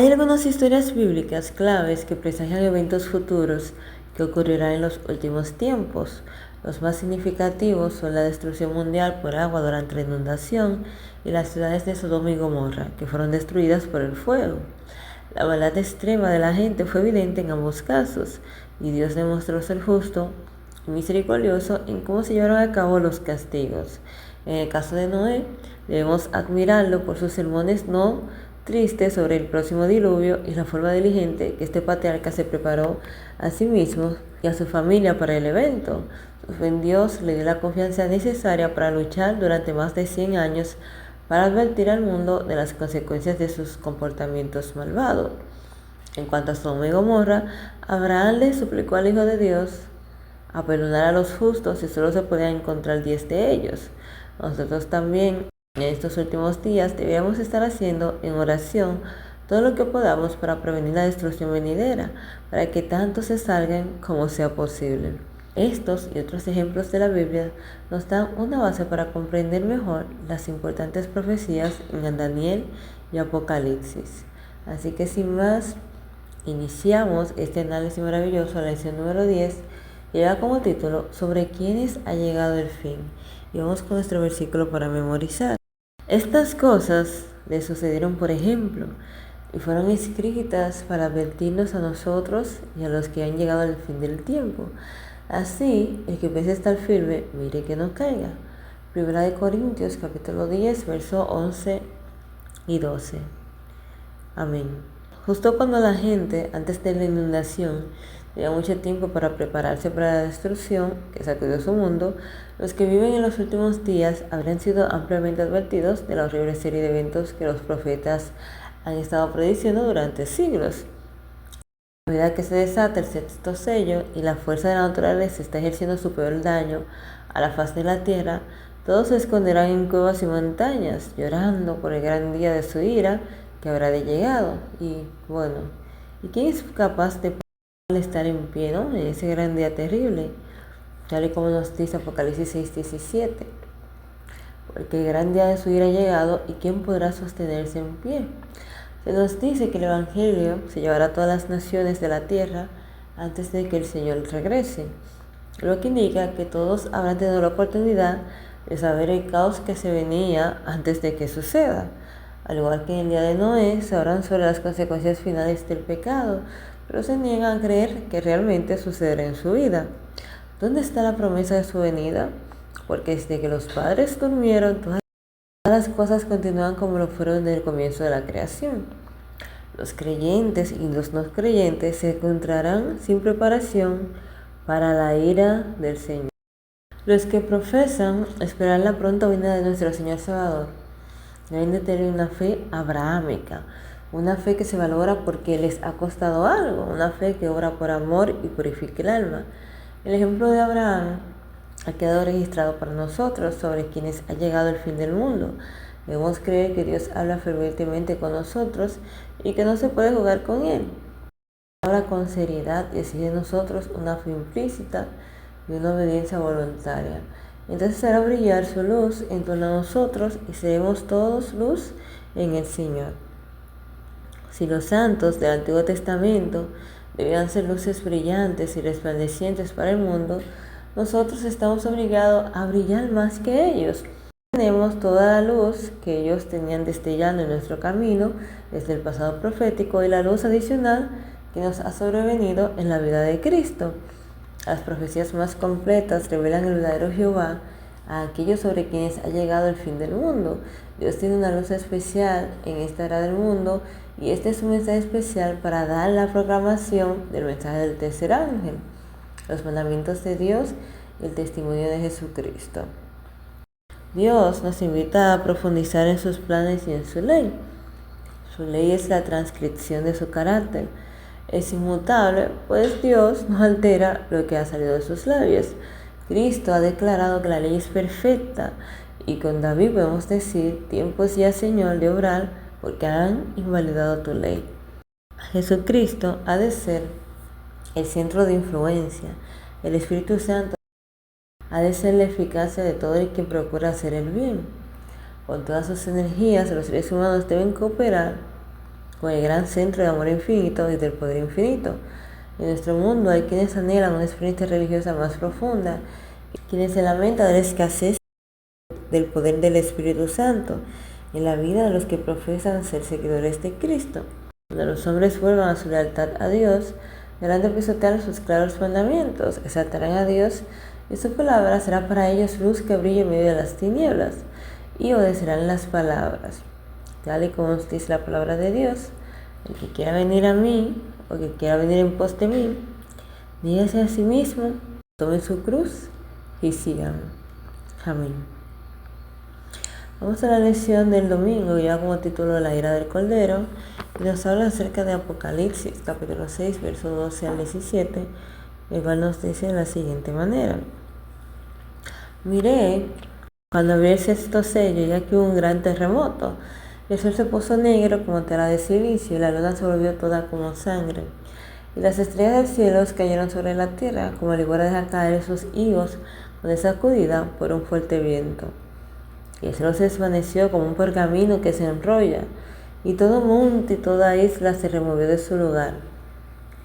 Hay algunas historias bíblicas claves que presagian eventos futuros que ocurrirán en los últimos tiempos. Los más significativos son la destrucción mundial por agua durante la inundación y las ciudades de Sodoma y Gomorra, que fueron destruidas por el fuego. La maldad extrema de la gente fue evidente en ambos casos, y Dios demostró ser justo y misericordioso en cómo se llevaron a cabo los castigos. En el caso de Noé, debemos admirarlo por sus sermones no tristes sobre el próximo diluvio y la forma diligente que este patriarca se preparó a sí mismo y a su familia para el evento. Su fe en Dios le dio la confianza necesaria para luchar durante más de 100 años para advertir al mundo de las consecuencias de sus comportamientos malvados. En cuanto a Sodoma y Gomorra, Abraham le suplicó al Hijo de Dios a perdonar a los justos y solo se podían encontrar 10 de ellos. Nosotros también en estos últimos días debíamos estar haciendo en oración todo lo que podamos para prevenir la destrucción venidera, para que tanto se salgan como sea posible. Estos y otros ejemplos de la Biblia nos dan una base para comprender mejor las importantes profecías en Daniel y Apocalipsis. Así que sin más, iniciamos este análisis maravilloso, la lección número 10, y lleva como título sobre quiénes ha llegado el fin. Y vamos con nuestro versículo para memorizar. Estas cosas le sucedieron, por ejemplo, y fueron escritas para advertirnos a nosotros y a los que han llegado al fin del tiempo. Así, el que piense estar firme, mire que no caiga. Primera de Corintios, capítulo 10, versos 11 y 12. Amén. Justo cuando la gente, antes de la inundación, tenía mucho tiempo para prepararse para la destrucción que sacudió su mundo, los que viven en los últimos días habrán sido ampliamente advertidos de la horrible serie de eventos que los profetas han estado prediciendo durante siglos. A medida que se desata el sexto sello y la fuerza de la naturaleza está ejerciendo su peor daño a la faz de la tierra, todos se esconderán en cuevas y montañas, llorando por el gran día de su ira que habrá de llegado. Y bueno, ¿y quién es capaz de estar en pie, en ese gran día terrible? Tal y como nos dice Apocalipsis 6:17. Porque el gran día de su ira ha llegado, ¿y quién podrá sostenerse en pie? Se nos dice que el Evangelio se llevará a todas las naciones de la tierra antes de que el Señor regrese, lo que indica que todos habrán tenido la oportunidad de saber el caos que se venía antes de que suceda. Al igual que en el día de Noé, sabrán sobre las consecuencias finales del pecado, pero se niegan a creer que realmente sucederá en su vida. ¿Dónde está la promesa de su venida? Porque desde que los padres durmieron, todas las cosas continúan como lo fueron desde el comienzo de la creación. Los creyentes y los no creyentes se encontrarán sin preparación para la ira del Señor. Los que profesan esperar la pronta venida de nuestro Señor Salvador deben de tener una fe abrahámica, una fe que se valora porque les ha costado algo, una fe que obra por amor y purifica el alma. El ejemplo de Abraham ha quedado registrado para nosotros sobre quienes ha llegado el fin del mundo. Debemos creer que Dios habla fervientemente con nosotros y que no se puede jugar con Él. Habla con seriedad y exige de nosotros una fe implícita y una obediencia voluntaria. Entonces hará brillar su luz en torno a nosotros y seremos todos luz en el Señor. Si los santos del Antiguo Testamento debían ser luces brillantes y resplandecientes para el mundo, nosotros estamos obligados a brillar más que ellos. Tenemos toda la luz que ellos tenían destellando en nuestro camino desde el pasado profético y la luz adicional que nos ha sobrevenido en la vida de Cristo. Las profecías más completas revelan el verdadero Jehová a aquellos sobre quienes ha llegado el fin del mundo. Dios tiene una luz especial en esta era del mundo y este es un mensaje especial para dar la proclamación del mensaje del tercer ángel, los mandamientos de Dios y el testimonio de Jesucristo. Dios nos invita a profundizar en sus planes y en su ley. Su ley es la transcripción de su carácter. Es inmutable, pues Dios no altera lo que ha salido de sus labios. Cristo ha declarado que la ley es perfecta y con David podemos decir: tiempo es ya, Señor, de obrar porque han invalidado tu ley. Jesucristo ha de ser el centro de influencia. El Espíritu Santo ha de ser la eficacia de todo el que procura hacer el bien. Con todas sus energías, los seres humanos deben cooperar con el gran centro de amor infinito y del poder infinito. En nuestro mundo hay quienes anhelan una experiencia religiosa más profunda, quienes se lamentan de la escasez del poder del Espíritu Santo en la vida de los que profesan ser seguidores de Cristo. Cuando los hombres vuelvan a su lealtad a Dios, deberán de pisotear sus claros mandamientos, exaltarán a Dios y su palabra será para ellos luz que brille en medio de las tinieblas, y obedecerán las palabras. Tal y como nos dice la palabra de Dios, el que quiera venir a mí, o que quiera venir en pos de mí, níguese a sí mismo, tome su cruz y síganme. Amén. Vamos a la lección del domingo, ya como título La ira del Cordero, y nos habla acerca de Apocalipsis, capítulo 6, versos 12 al 17, el cual nos dice de la siguiente manera. Miré cuando abrí el sexto sello, ya que hubo un gran terremoto. El sol se puso negro como tela de silicio, y la luna se volvió toda como sangre. Y las estrellas del cielo cayeron sobre la tierra, como el igual deja caer sus higos con sacudida por un fuerte viento. Y el cielo se desvaneció como un pergamino que se enrolla, y todo monte y toda isla se removió de su lugar.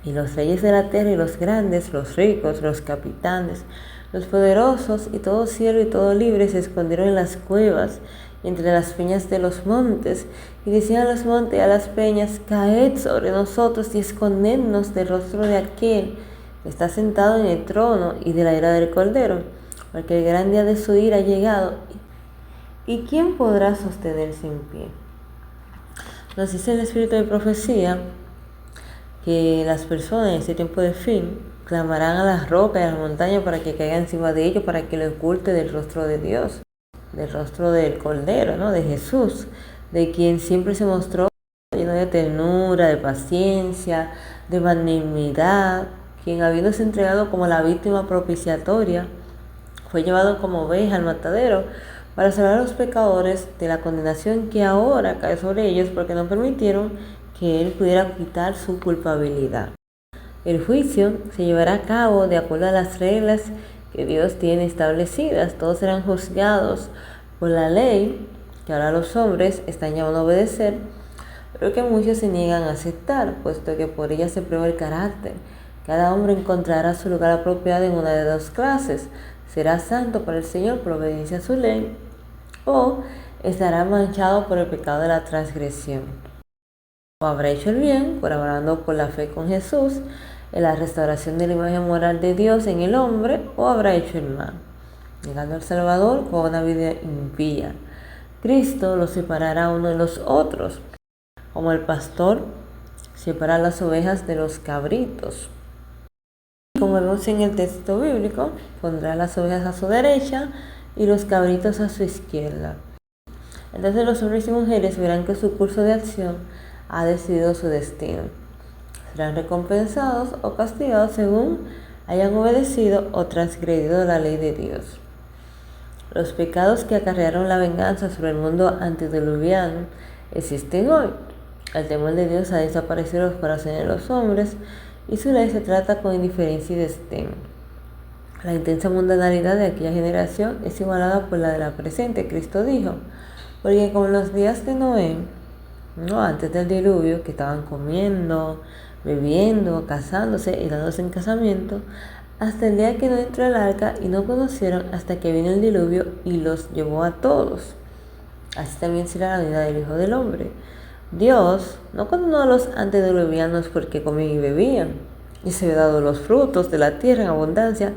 Y los reyes de la tierra y los grandes, los ricos, los capitanes, los poderosos y todo cielo y todo libre se escondieron en las cuevas y entre las peñas de los montes, y decían a los montes y a las peñas: caed sobre nosotros y escondednos del rostro de aquel que está sentado en el trono y de la ira del Cordero, porque el gran día de su ira ha llegado. ¿Y quién podrá sostenerse en pie? Nos dice el Espíritu de profecía que las personas en este tiempo de fin clamarán a las rocas y a las montañas para que caigan encima de ellos, para que lo oculte del rostro de Dios, del rostro del Cordero, ¿no? De Jesús, de quien siempre se mostró lleno de ternura, de paciencia, de benignidad, quien habiéndose entregado como la víctima propiciatoria, fue llevado como oveja al matadero para salvar a los pecadores de la condenación que ahora cae sobre ellos porque no permitieron que Él pudiera quitar su culpabilidad. El juicio se llevará a cabo de acuerdo a las reglas que Dios tiene establecidas. Todos serán juzgados por la ley que ahora los hombres están llamados a obedecer, pero que muchos se niegan a aceptar, puesto que por ella se prueba el carácter. Cada hombre encontrará su lugar apropiado en una de dos clases: será santo para el Señor por obediencia a su ley, o estará manchado por el pecado de la transgresión. O habrá hecho el bien, colaborando por la fe con Jesús en la restauración de la imagen moral de Dios en el hombre, o habrá hecho el mal, negando al Salvador con una vida impía. Cristo los separará uno de los otros, como el pastor separa las ovejas de los cabritos. Como vemos en el texto bíblico, pondrá las ovejas a su derecha y los cabritos a su izquierda. Entonces los hombres y mujeres verán que su curso de acción ha decidido su destino. Serán recompensados o castigados según hayan obedecido o transgredido la ley de Dios. Los pecados que acarrearon la venganza sobre el mundo antediluviano existen hoy. El temor de Dios ha desaparecido de los corazones de los hombres y su ley se trata con indiferencia y desdén. La intensa mundanalidad de aquella generación es igualada por la de la presente. Cristo dijo: porque como en los días de Noé, antes del diluvio, que estaban comiendo, bebiendo, casándose y dándose en casamiento, hasta el día que no entró el arca, y no conocieron hasta que vino el diluvio y los llevó a todos. Así también será la venida del Hijo del Hombre. Dios no condenó a los antediluvianos porque comían y bebían, y se había dado los frutos de la tierra en abundancia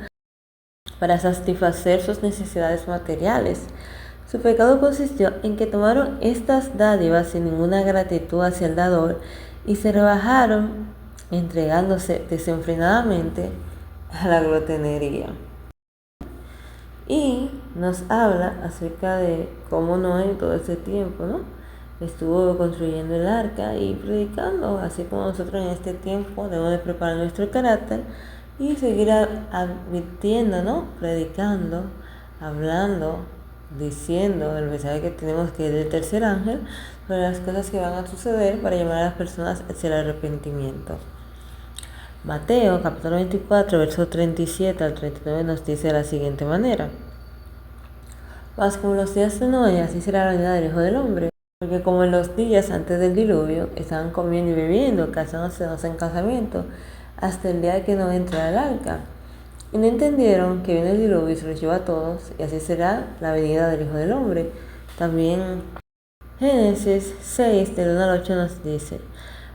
para satisfacer sus necesidades materiales. Su pecado consistió en que tomaron estas dádivas sin ninguna gratitud hacia el dador y se rebajaron, entregándose desenfrenadamente a la glotonería. Y nos habla acerca de cómo Noé en todo ese tiempo, estuvo construyendo el arca y predicando, así como nosotros en este tiempo debemos de preparar nuestro carácter y seguir advirtiendo, predicando, hablando, diciendo el mensaje que tenemos, que es del tercer ángel, sobre las cosas que van a suceder para llamar a las personas hacia el arrepentimiento. Mateo capítulo 24 versos 37 al 39 nos dice de la siguiente manera: mas como los días de Noé, así será la venida del Hijo del Hombre. Porque como en los días antes del diluvio, estaban comiendo y bebiendo, casándose en casamiento, hasta el día que no entra al arca. Y no entendieron que viene el diluvio y se los lleva a todos, y así será la venida del Hijo del Hombre. También Génesis 6, del 1 al 8 nos dice: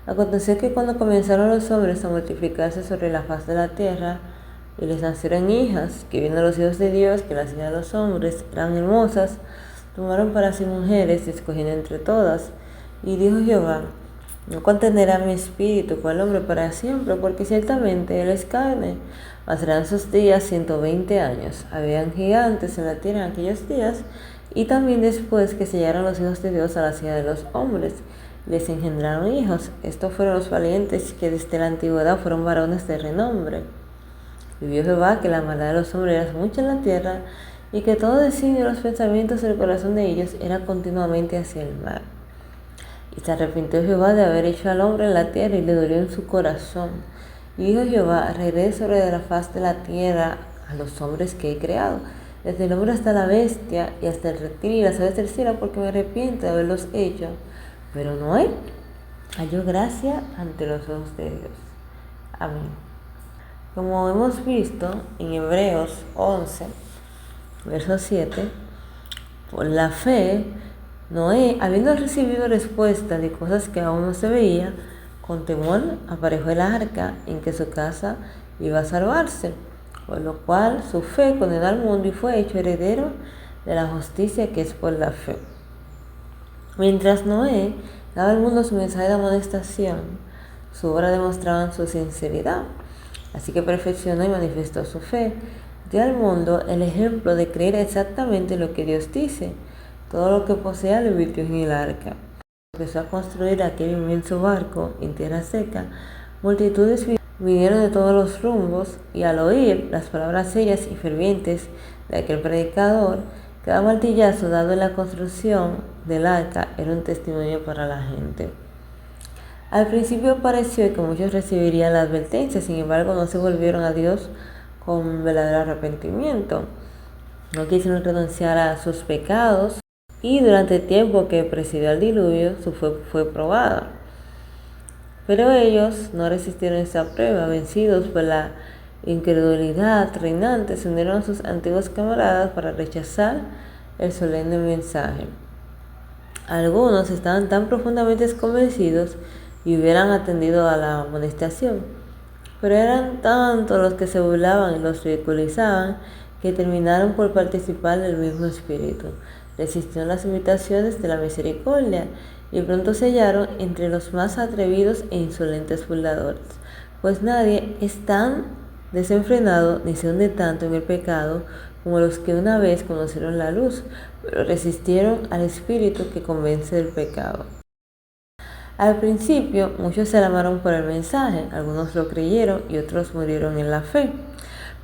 aconteció que cuando comenzaron los hombres a multiplicarse sobre la faz de la tierra, y les nacieron hijas, que viendo los hijos de Dios, que las hijas de los hombres eran hermosas, tomaron para sí mujeres, escogiendo entre todas. Y dijo Jehová: no contenderá mi espíritu con el hombre para siempre, porque ciertamente él es carne. Mas serán sus días 120 años. Habían gigantes en la tierra en aquellos días, y también después que sellaron los hijos de Dios a la hijas de los hombres, les engendraron hijos. Estos fueron los valientes que desde la antigüedad fueron varones de renombre. Y vio Jehová que la maldad de los hombres era mucha en la tierra, y que todo designio de los pensamientos del corazón de ellos era continuamente hacia el mal. Y se arrepintió Jehová de haber hecho al hombre en la tierra, y le dolió en su corazón. Y dijo Jehová: arreglaré sobre la faz de la tierra a los hombres que he creado, desde el hombre hasta la bestia, y hasta el reptil y las aves del cielo, porque me arrepiento de haberlos hecho. Pero Noé halló gracia ante los ojos de Dios. Amén. Como hemos visto en Hebreos 11, verso 7, por la fe, Noé, habiendo recibido respuesta de cosas que aún no se veía, con temor aparejó el arca en que su casa iba a salvarse, por lo cual su fe condenó al mundo y fue hecho heredero de la justicia que es por la fe. Mientras Noé daba al mundo su mensaje de amonestación, su obra demostraba su sinceridad, así que perfeccionó y manifestó su fe. Dio al mundo el ejemplo de creer exactamente lo que Dios dice. Todo lo que posea lo invirtió en el arca. Empezó a construir aquel inmenso barco en tierra seca. Multitudes vinieron de todos los rumbos, y al oír las palabras serias y fervientes de aquel predicador, cada martillazo dado en la construcción del arca era un testimonio para la gente. Al principio pareció que muchos recibirían la advertencia, sin embargo no se volvieron a Dios con verdadero arrepentimiento. No quisieron renunciar a sus pecados, y durante el tiempo que presidió el diluvio su fe fue probada. Pero ellos no resistieron esa prueba. Vencidos por la incredulidad reinante, se unieron a sus antiguos camaradas para rechazar el solemne mensaje. Algunos estaban tan profundamente convencidos y hubieran atendido a la amonestación, pero eran tantos los que se burlaban y los ridiculizaban que terminaron por participar del mismo espíritu. Resistieron las invitaciones de la misericordia y pronto se hallaron entre los más atrevidos e insolentes burladores, pues nadie es tan desenfrenado ni se hunde tanto en el pecado como los que una vez conocieron la luz, pero resistieron al espíritu que convence del pecado. Al principio muchos se alarmaron por el mensaje, algunos lo creyeron y otros murieron en la fe.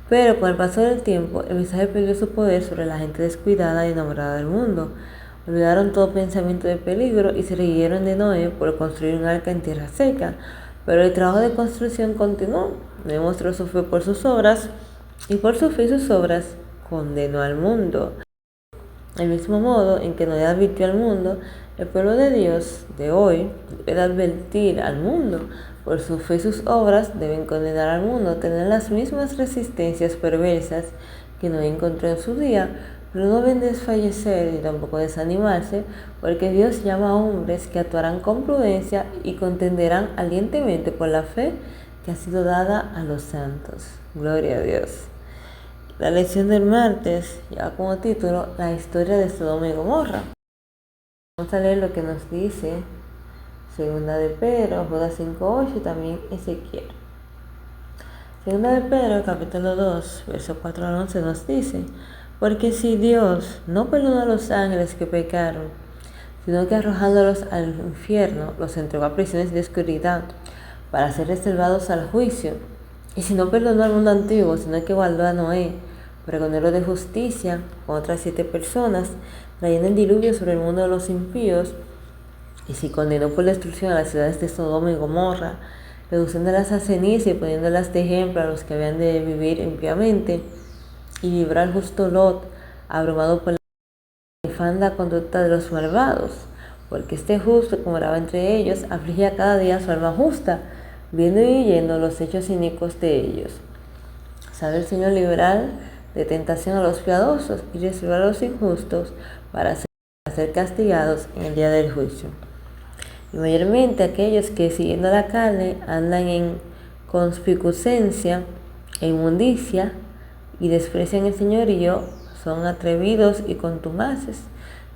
Pero con el paso del tiempo, el mensaje perdió su poder sobre la gente descuidada y enamorada del mundo. Olvidaron todo pensamiento de peligro y se rieron de Noé por construir un arca en tierra seca. Pero el trabajo de construcción continuó. Noé mostró su fe por sus obras, y por su fe y sus obras condenó al mundo. Del mismo modo en que Noé advirtió al mundo, el pueblo de Dios de hoy debe advertir al mundo. Por su fe y sus obras deben condenar al mundo, tener las mismas resistencias perversas que Noé encontró en su día, pero no deben desfallecer ni tampoco desanimarse, porque Dios llama a hombres que actuarán con prudencia y contenderán ardientemente por la fe que ha sido dada a los santos. Gloria a Dios. La lección del martes lleva como título la historia de Sodoma y Gomorra. Vamos a leer lo que nos dice Segunda de Pedro, Judas 5:8 y también Ezequiel. Segunda de Pedro, capítulo 2, verso 4 al 11 nos dice: porque si Dios no perdonó a los ángeles que pecaron, sino que arrojándolos al infierno los entregó a prisiones de oscuridad para ser reservados al juicio, y si no perdonó al mundo antiguo, sino que guardó a Noé, pregonero de justicia, con otras 7 personas, trayendo el diluvio sobre el mundo de los impíos, y si condenó por destrucción a las ciudades de Sodoma y Gomorra, reduciéndolas a ceniza y poniéndolas de ejemplo a los que habían de vivir impíamente, y libró al justo Lot, abrumado por la infanda conducta de los malvados, porque este justo, como moraba entre ellos, afligía cada día a su alma justa, viendo y oyendo los hechos inicuos de ellos. Sabe el Señor librar de tentación a los piadosos y reservar a los injustos para ser castigados en el día del juicio. Y mayormente aquellos que, siguiendo la carne, andan en concupiscencia e inmundicia y desprecian el señorío, son atrevidos y contumaces,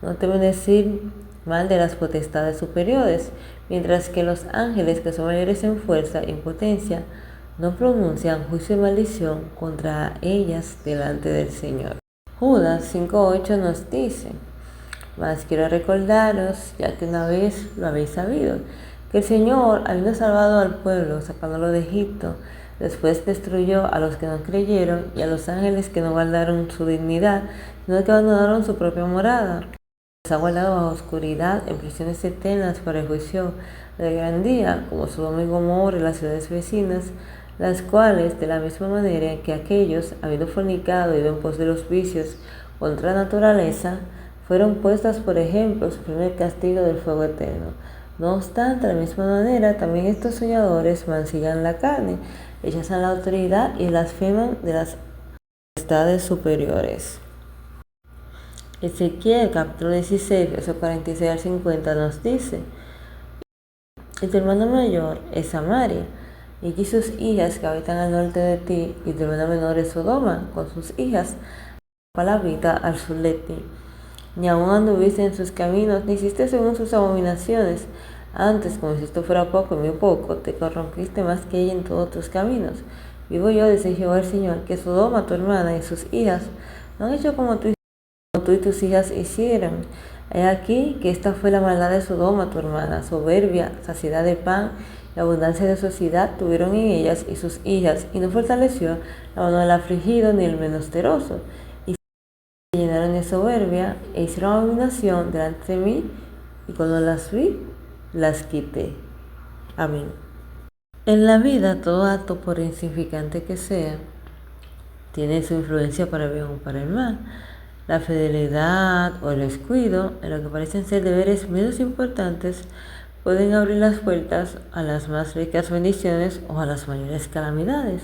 no temen decir mal de las potestades superiores, mientras que los ángeles, que son mayores en fuerza e impotencia, no pronuncian juicio y maldición contra ellas delante del Señor. Judas 5:8 nos dice: mas quiero recordaros, ya que una vez lo habéis sabido, que el Señor, habiendo salvado al pueblo, sacándolo de Egipto, después destruyó a los que no creyeron y a los ángeles que no guardaron su dignidad, sino que abandonaron su propia morada. Los ha guardado bajo oscuridad en prisiones eternas para el juicio del gran día, como Sodoma y Gomorra y las ciudades vecinas, las cuales, de la misma manera en que aquellos, habiendo fornicado y ido en pos de los vicios contra la naturaleza, fueron puestas por ejemplo sufriendo el castigo del fuego eterno. No obstante, de la misma manera, también estos soñadores mancillan la carne, rechazan la autoridad y blasfeman de las potestades superiores. Ezequiel capítulo 16, versos 46 al 50 nos dice: y tu hermano mayor es Samaria, y allí sus hijas que habitan al norte de ti, y tu hermana menor es Sodoma, con sus hijas, cual habita al sur de ti. Ni aun anduviste en sus caminos, ni hiciste según sus abominaciones. Antes, como si esto fuera poco y muy poco, te corrompiste más que ella en todos tus caminos. Vivo yo, dice Jehová el Señor, que Sodoma, tu hermana, y sus hijas no han hecho como tú y tus hijas hicieron. He aquí que esta fue la maldad de Sodoma, tu hermana: soberbia, saciedad de pan y abundancia de sociedad tuvieron en ellas y sus hijas, y no fortaleció la mano del afligido ni el menesteroso. Se llenaron de soberbia e hicieron abominación delante de mí, y cuando las vi, las quité. Amén. En la vida, todo acto, por insignificante que sea, tiene su influencia para el bien o para el mal. La fidelidad o el descuido, en lo que parecen ser deberes menos importantes, pueden abrir las puertas a las más ricas bendiciones o a las mayores calamidades.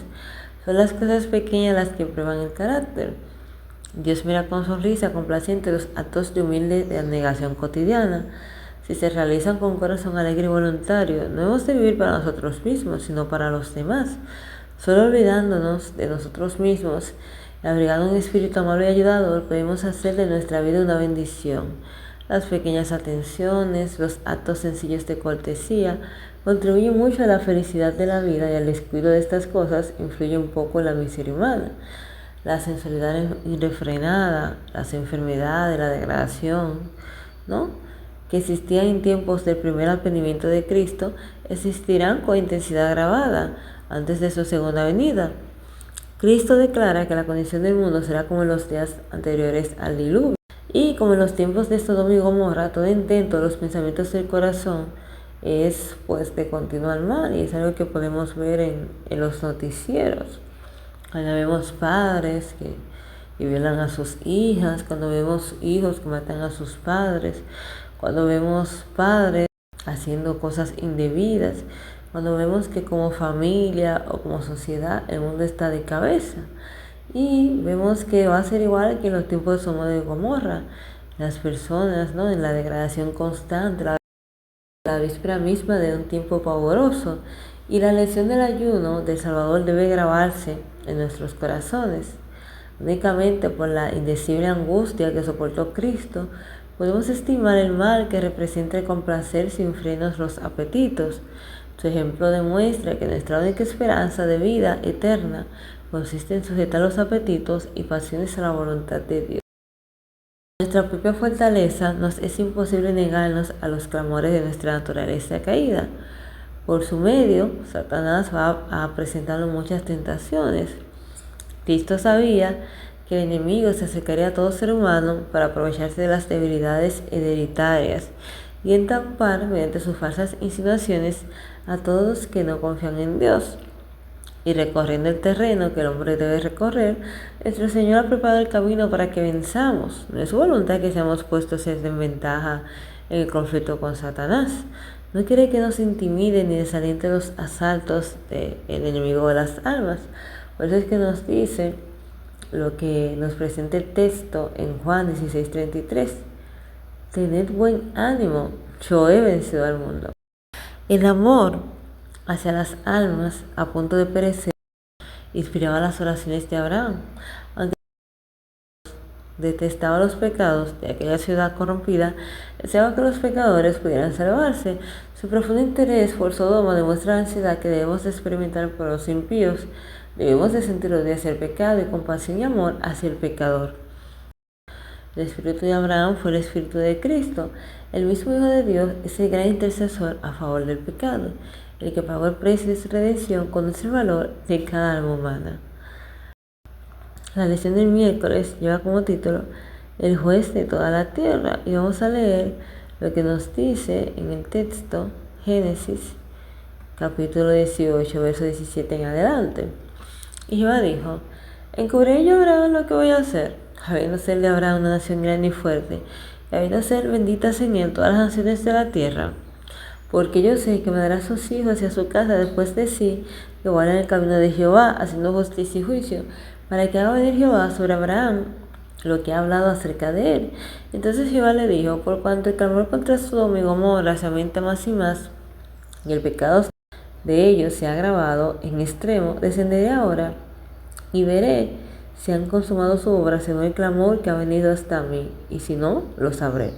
Son las cosas pequeñas las que prueban el carácter. Dios mira con sonrisa complaciente los actos de humilde de abnegación cotidiana. Si se realizan con corazón alegre y voluntario, no hemos de vivir para nosotros mismos, sino para los demás. Solo olvidándonos de nosotros mismos y abrigando un espíritu amable y ayudador, podemos hacer de nuestra vida una bendición. Las pequeñas atenciones, los actos sencillos de cortesía, contribuyen mucho a la felicidad de la vida, y el descuido de estas cosas influye un poco en la miseria humana. La sensualidad irrefrenada, las enfermedades, la degradación, que existían en tiempos del primer advenimiento de Cristo, existirán con intensidad agravada antes de su segunda venida. Cristo declara que la condición del mundo será como en los días anteriores al diluvio, y como en los tiempos de Sodoma y Gomorra, todo intento de los pensamientos del corazón es pues de continuar mal, y es algo que podemos ver en los noticieros. Cuando vemos padres que violan a sus hijas, cuando vemos hijos que matan a sus padres, cuando vemos padres haciendo cosas indebidas, cuando vemos que como familia o como sociedad el mundo está de cabeza, y vemos que va a ser igual que en los tiempos de Sodoma y Gomorra, las personas en la degradación constante, la víspera misma de un tiempo pavoroso. Y la lección del ayuno del Salvador debe grabarse en nuestros corazones. Únicamente por la indecible angustia que soportó Cristo, podemos estimar el mal que representa el complacer sin frenos los apetitos. Su ejemplo demuestra que nuestra única esperanza de vida eterna consiste en sujetar los apetitos y pasiones a la voluntad de Dios. Nuestra propia fortaleza nos es imposible negarnos a los clamores de nuestra naturaleza caída. Por su medio, Satanás va a presentarnos muchas tentaciones. Cristo sabía que el enemigo se acercaría a todo ser humano para aprovecharse de las debilidades hereditarias y entampar mediante sus falsas insinuaciones a todos que no confían en Dios. Y recorriendo el terreno que el hombre debe recorrer, nuestro Señor ha preparado el camino para que venzamos. No es su voluntad que seamos puestos en desventaja en el conflicto con Satanás. No quiere que nos intimide ni desaliente los asaltos del enemigo de las almas. Por eso es que nos dice lo que nos presenta el texto en Juan 16:33. Tened buen ánimo, yo he vencido al mundo. El amor hacia las almas a punto de perecer inspiraba las oraciones de Abraham. Aunque detestaba los pecados de aquella ciudad corrompida, deseaba que los pecadores pudieran salvarse. Su profundo interés por Sodoma demuestra la ansiedad que debemos de experimentar por los impíos. Debemos de sentir odio hacia el pecado y compasión y amor hacia el pecador. El espíritu de Abraham fue el espíritu de Cristo. El mismo Hijo de Dios es el gran intercesor a favor del pecado. El que pagó el precio de su redención conoce el valor de cada alma humana. La lección del miércoles lleva como título El juez de toda la tierra, y vamos a leer lo que nos dice en el texto Génesis capítulo 18 verso 17 en adelante. Y Jehová dijo: ¿encubriré yo a Abraham lo que voy a hacer? Habiendo ser de Abraham una nación grande y fuerte, y habiendo ser benditas en él todas las naciones de la tierra. Porque yo sé que me dará a sus hijos y a su casa después de sí, que van en el camino de Jehová, haciendo justicia y juicio, para que haga venir Jehová sobre Abraham lo que ha hablado acerca de él. Entonces Jehová le dijo: por cuanto el clamor contra Sodoma y Gomorra se aumenta más y más, y el pecado de ellos se ha agravado en extremo, descenderé ahora y veré si han consumado su obra según el clamor que ha venido hasta mí, y si no, lo sabré.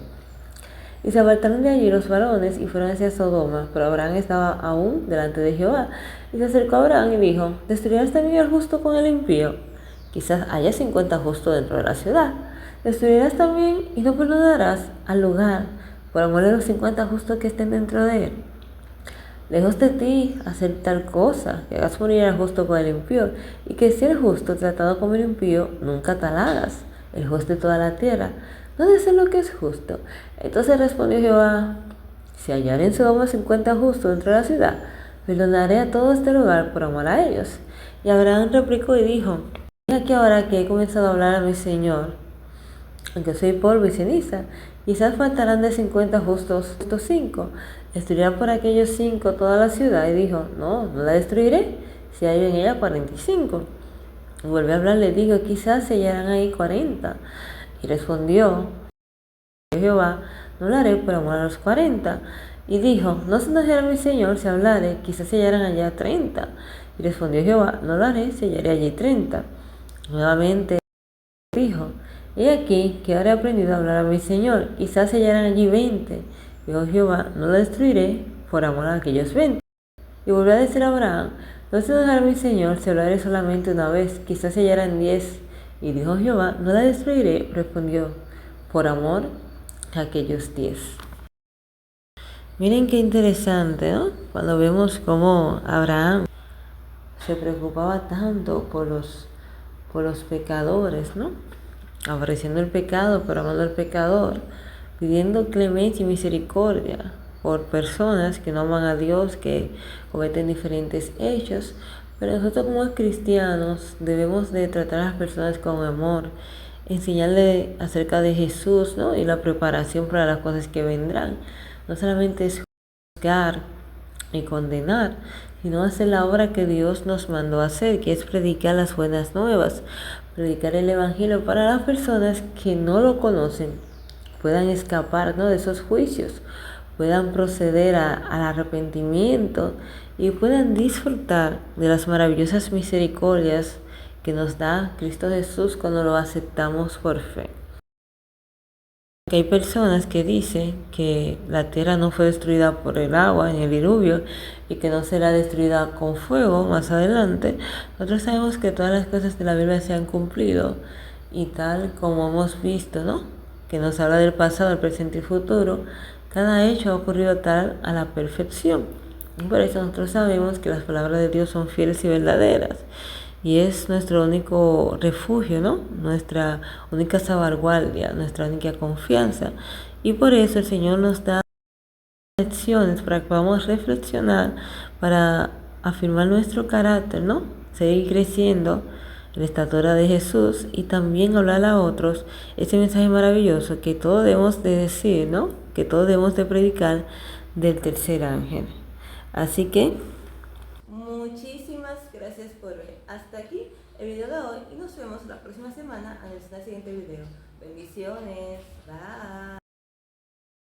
Y se apartaron de allí los varones y fueron hacia Sodoma, pero Abraham estaba aún delante de Jehová. Y se acercó a Abraham y dijo: ¿destruirás también al justo con el impío? Quizás haya 50 justos dentro de la ciudad. ¿Destruirás también y no perdonarás al lugar por amor de los 50 justos que estén dentro de él? Lejos de ti hacer tal cosa, que hagas morir al justo con el impío, y que si el justo tratado como el impío, nunca tal hagas, el juez de toda la tierra. ¿No sé lo que es justo? Entonces respondió Jehová: si hallaré en Sodoma 50 justos dentro de la ciudad, perdonaré a todo este lugar por amor a ellos. Y Abraham replicó y dijo: he aquí ahora que he comenzado a hablar a mi Señor, aunque soy polvo y ceniza, quizás faltarán de 50 justos 5. Destruirá por aquellos 5 toda la ciudad. Y dijo: no la destruiré, si hay en ella 45. Y volvió a hablar, le digo: quizás se hallarán ahí 40. Y respondió Jehová: no lo haré por amor a los 40. Y dijo: no se enojará mi Señor si hablare, quizás se hallarán allá 30. Y respondió Jehová: no lo haré, se hallaré allí 30. Nuevamente dijo: he aquí que ahora he aprendido a hablar a mi Señor, quizás se hallarán allí 20. Dijo Jehová: no lo destruiré por amor a aquellos 20. Y volvió a decir a Abraham: no se enojará mi Señor si hablaré solamente una vez, quizás se hallarán 10. Y dijo Jehová: no la destruiré, respondió, por amor a aquellos 10. Miren qué interesante, ¿no? Cuando vemos cómo Abraham se preocupaba tanto por los pecadores, ¿no? Aborreciendo el pecado, pero amando al pecador, pidiendo clemencia y misericordia por personas que no aman a Dios, que cometen diferentes hechos. Pero nosotros como cristianos debemos de tratar a las personas con amor, enseñarle acerca de Jesús, ¿no? Y la preparación para las cosas que vendrán. No solamente es juzgar y condenar, sino hacer la obra que Dios nos mandó a hacer, que es predicar las buenas nuevas, predicar el Evangelio para las personas que no lo conocen, puedan escapar, ¿no?, de esos juicios, puedan proceder al arrepentimiento y puedan disfrutar de las maravillosas misericordias que nos da Cristo Jesús cuando lo aceptamos por fe. Hay personas que dicen que la tierra no fue destruida por el agua en el diluvio y que no será destruida con fuego más adelante. Nosotros sabemos que todas las cosas de la Biblia se han cumplido, y tal como hemos visto, ¿no?, que nos habla del pasado, el presente y futuro, cada hecho ha ocurrido tal a la perfección. Y por eso nosotros sabemos que las palabras de Dios son fieles y verdaderas. Y es nuestro único refugio, ¿no?, nuestra única salvaguardia, nuestra única confianza. Y por eso el Señor nos da lecciones para que podamos reflexionar, para afirmar nuestro carácter, ¿no?, seguir creciendo en la estatura de Jesús y también hablar a otros ese mensaje maravilloso que todos debemos de decir, ¿no?, que todos debemos de predicar del tercer ángel. Así que, muchísimas gracias por ver hasta aquí el video de hoy y nos vemos la próxima semana en el siguiente video. Bendiciones, bye.